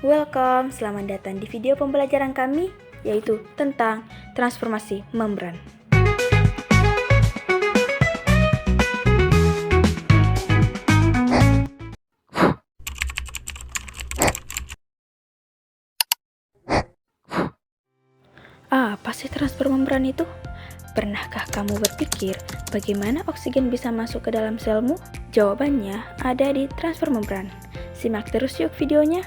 Welcome, selamat datang di video pembelajaran kami, yaitu tentang transformasi membran. Apa sih transfer membran itu? Pernahkah kamu berpikir bagaimana oksigen bisa masuk ke dalam selmu? Jawabannya ada di transfer membran. Simak terus yuk videonya.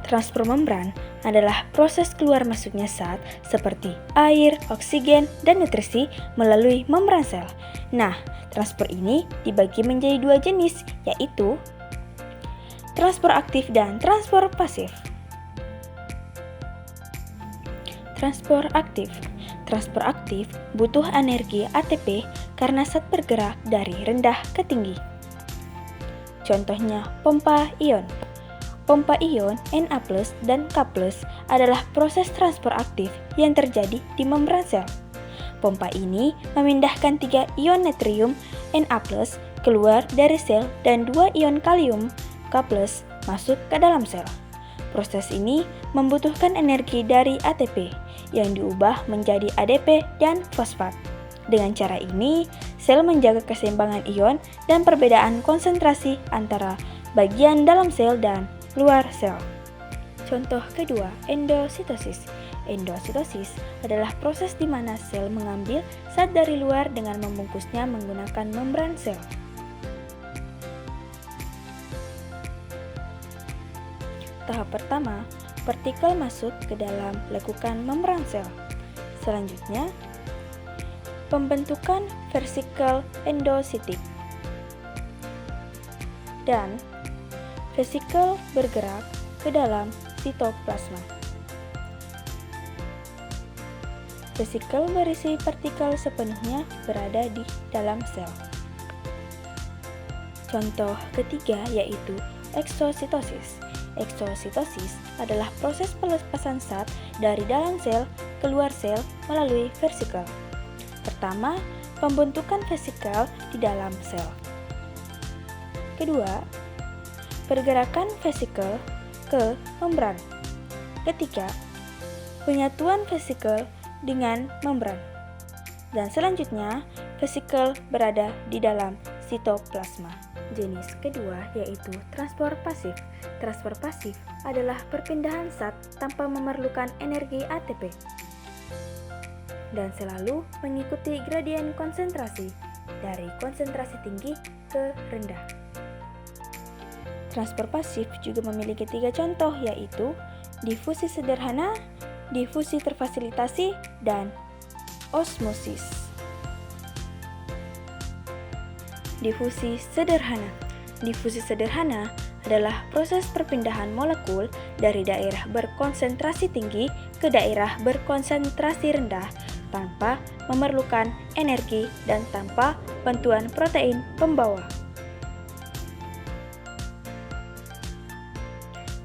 Transfer membran adalah proses keluar masuknya zat seperti air, oksigen, dan nutrisi melalui membran sel. Nah, transfer ini dibagi menjadi dua jenis, yaitu transfer aktif dan transfer pasif. Transfer aktif. Transfer aktif butuh energi ATP karena zat bergerak dari rendah ke tinggi. Contohnya pompa ion. Pompa ion Na+ dan K+ adalah proses transfer aktif yang terjadi di membran sel. Pompa ini memindahkan 3 ion natrium Na+ keluar dari sel dan 2 ion kalium K+ masuk ke dalam sel. Proses ini membutuhkan energi dari ATP yang diubah menjadi ADP dan fosfat. Dengan cara ini, sel menjaga keseimbangan ion dan perbedaan konsentrasi antara bagian dalam sel dan luar sel. Contoh kedua, endositosis. Endositosis adalah proses di mana sel mengambil zat dari luar dengan membungkusnya menggunakan membran sel. Tahap pertama, partikel masuk ke dalam lekukan membran sel. Selanjutnya, pembentukan vesikel endositik. Dan vesikel bergerak ke dalam sitoplasma. Vesikel berisi partikel sepenuhnya berada di dalam sel. Contoh ketiga yaitu eksositosis. Eksositosis adalah proses pelepasan zat dari dalam sel keluar sel melalui vesikel. Pertama, pembentukan vesikel di dalam sel. Kedua, pergerakan vesikel ke membran. Ketiga, penyatuan vesikel dengan membran. Dan selanjutnya, vesikel berada di dalam sitoplasma. Jenis kedua yaitu transfer pasif. Transfer pasif adalah perpindahan zat tanpa memerlukan energi ATP dan selalu mengikuti gradien konsentrasi dari konsentrasi tinggi ke rendah. Transfer pasif juga memiliki 3 contoh yaitu difusi sederhana, difusi terfasilitasi, dan osmosis. Difusi sederhana. Difusi sederhana adalah proses perpindahan molekul dari daerah berkonsentrasi tinggi ke daerah berkonsentrasi rendah tanpa memerlukan energi dan tanpa bantuan protein pembawa.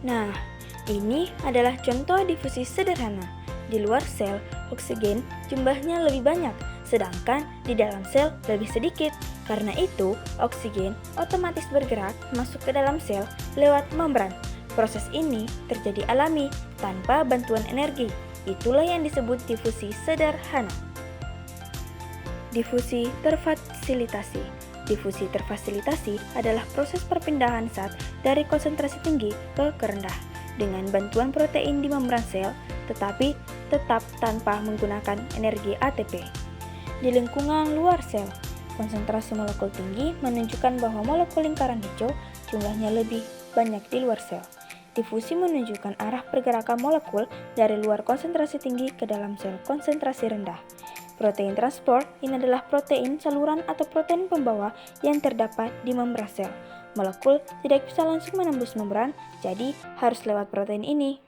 Nah, ini adalah contoh difusi sederhana. Di luar sel, oksigen jumlahnya lebih banyak, sedangkan di dalam sel lebih sedikit. Karena itu, oksigen otomatis bergerak masuk ke dalam sel lewat membran. Proses ini terjadi alami tanpa bantuan energi. Itulah yang disebut difusi sederhana. Difusi terfasilitasi. Difusi terfasilitasi adalah proses perpindahan zat dari konsentrasi tinggi ke rendah dengan bantuan protein di membran sel, tetapi tetap tanpa menggunakan energi ATP. Di lingkungan luar sel, konsentrasi molekul tinggi menunjukkan bahwa molekul lingkaran hijau jumlahnya lebih banyak di luar sel. Difusi menunjukkan arah pergerakan molekul dari luar konsentrasi tinggi ke dalam sel konsentrasi rendah. Protein transport ini adalah protein saluran atau protein pembawa yang terdapat di membran sel. Molekul tidak bisa langsung menembus membran, jadi harus lewat protein ini.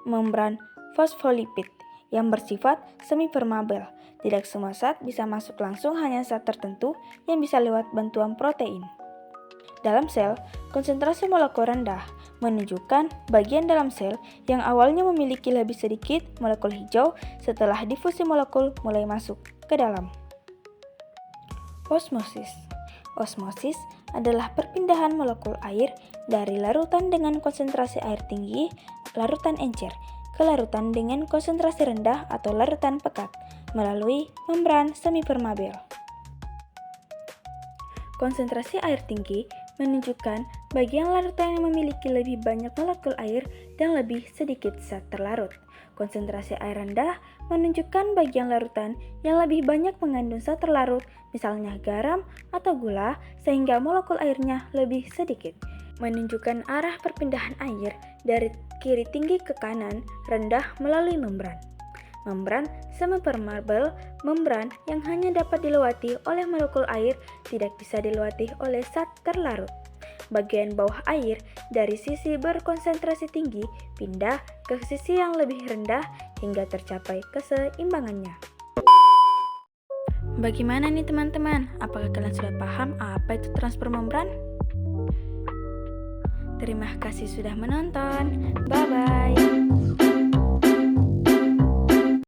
Membran fosfolipid yang bersifat semi-permeabel. Tidak semua zat bisa masuk langsung, hanya zat tertentu yang bisa lewat bantuan protein. Dalam sel, konsentrasi molekul rendah menunjukkan bagian dalam sel yang awalnya memiliki lebih sedikit molekul hijau setelah difusi molekul mulai masuk ke dalam. Osmosis. Osmosis adalah perpindahan molekul air dari larutan dengan konsentrasi air tinggi, larutan encer, ke larutan dengan konsentrasi rendah atau larutan pekat, melalui membran semipermeabel. Konsentrasi air tinggi menunjukkan bagian larutan yang memiliki lebih banyak molekul air dan lebih sedikit zat terlarut. Konsentrasi air rendah menunjukkan bagian larutan yang lebih banyak mengandung zat terlarut, misalnya garam atau gula, sehingga molekul airnya lebih sedikit. Menunjukkan arah perpindahan air dari kiri tinggi ke kanan rendah melalui membran. Membran semipermeabel, membran yang hanya dapat dilewati oleh molekul air, tidak bisa dilewati oleh zat terlarut. Bagian bawah air dari sisi berkonsentrasi tinggi pindah ke sisi yang lebih rendah hingga tercapai keseimbangannya. Bagaimana nih teman-teman? Apakah kalian sudah paham apa itu transfer membran? Terima kasih sudah menonton. Bye-bye.